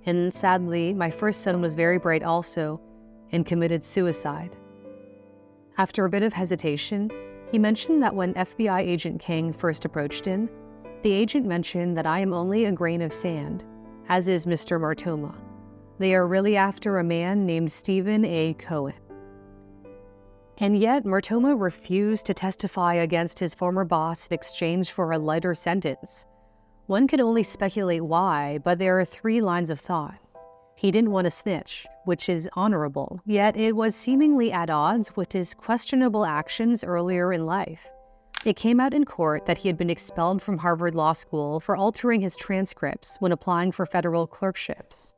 And sadly, my first son was very bright also and committed suicide. After a bit of hesitation, he mentioned that when FBI agent Kang first approached him, the agent mentioned that I am only a grain of sand, as is Mr. Martoma. They are really after a man named Stephen A. Cohen. And yet, Martoma refused to testify against his former boss in exchange for a lighter sentence. One can only speculate why, but there are 3 lines of thought. He didn't want to snitch, which is honorable, yet it was seemingly at odds with his questionable actions earlier in life. It came out in court that he had been expelled from Harvard Law School for altering his transcripts when applying for federal clerkships.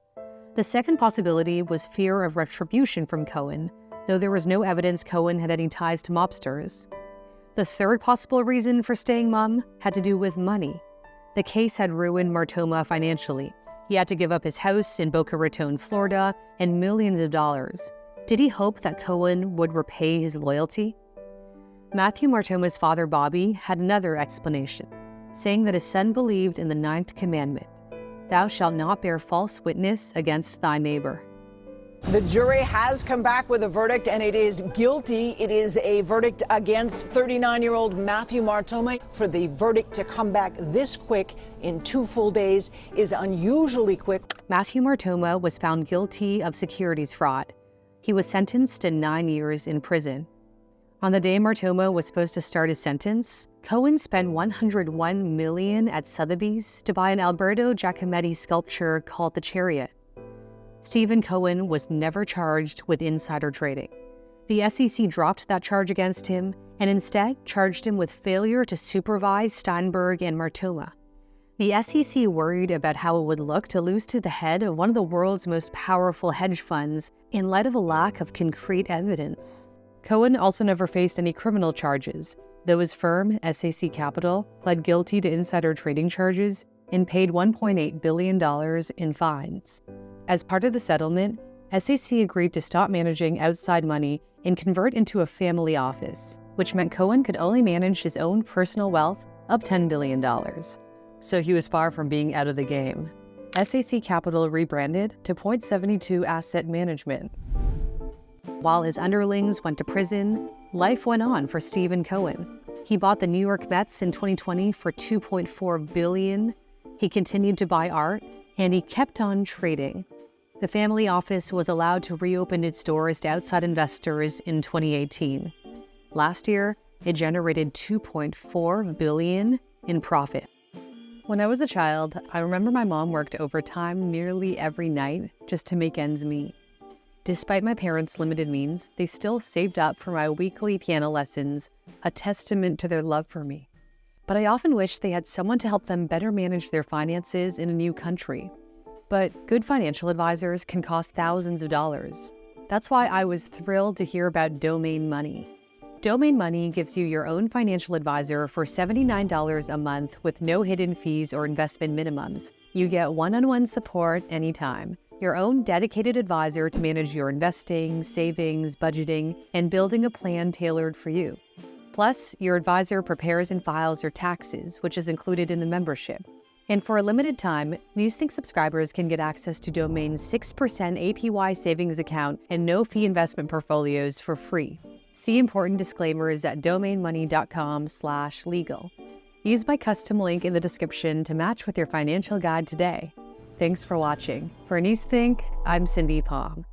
The second possibility was fear of retribution from Cohen, though there was no evidence Cohen had any ties to mobsters. The third possible reason for staying mum had to do with money. The case had ruined Martoma financially. He had to give up his house in Boca Raton, Florida, and millions of dollars. Did he hope that Cohen would repay his loyalty? Matthew Martoma's father, Bobby, had another explanation, saying that his son believed in the 9th commandment, "Thou shalt not bear false witness against thy neighbor." The jury has come back with a verdict, and it is guilty. It is a verdict against 39-year-old Matthew Martoma. For the verdict to come back this quick in 2 full days is unusually quick. Matthew Martoma was found guilty of securities fraud. He was sentenced to 9 years in prison. On the day Martoma was supposed to start his sentence, Cohen spent $101 million at Sotheby's to buy an Alberto Giacometti sculpture called the Chariot. Stephen Cohen was never charged with insider trading. The SEC dropped that charge against him and instead charged him with failure to supervise Steinberg and Martoma. The SEC worried about how it would look to lose to the head of one of the world's most powerful hedge funds in light of a lack of concrete evidence. Cohen also never faced any criminal charges, though his firm, SAC Capital, pled guilty to insider trading charges and paid $1.8 billion in fines. As part of the settlement, SAC agreed to stop managing outside money and convert into a family office, which meant Cohen could only manage his own personal wealth of $10 billion. So he was far from being out of the game. SAC Capital rebranded to Point72 Asset Management. While his underlings went to prison, life went on for Stephen Cohen. He bought the New York Mets in 2020 for $2.4 billion. He continued to buy art, and he kept on trading. The family office was allowed to reopen its doors to outside investors in 2018. Last year, it generated $2.4 billion in profit. When I was a child, I remember my mom worked overtime nearly every night just to make ends meet. Despite my parents' limited means, they still saved up for my weekly piano lessons, a testament to their love for me. But I often wish they had someone to help them better manage their finances in a new country. But good financial advisors can cost thousands of dollars. That's why I was thrilled to hear about Domain Money. Domain Money gives you your own financial advisor for $79 a month with no hidden fees or investment minimums. You get one-on-one support anytime. Your own dedicated advisor to manage your investing, savings, budgeting, and building a plan tailored for you. Plus, your advisor prepares and files your taxes, which is included in the membership. And for a limited time, NewsThink subscribers can get access to Domain's 6% APY savings account and no-fee investment portfolios for free. See important disclaimers at domainmoney.com/legal. Use my custom link in the description to match with your financial guide today. Thanks for watching. For NewsThink, I'm Cindy Pong.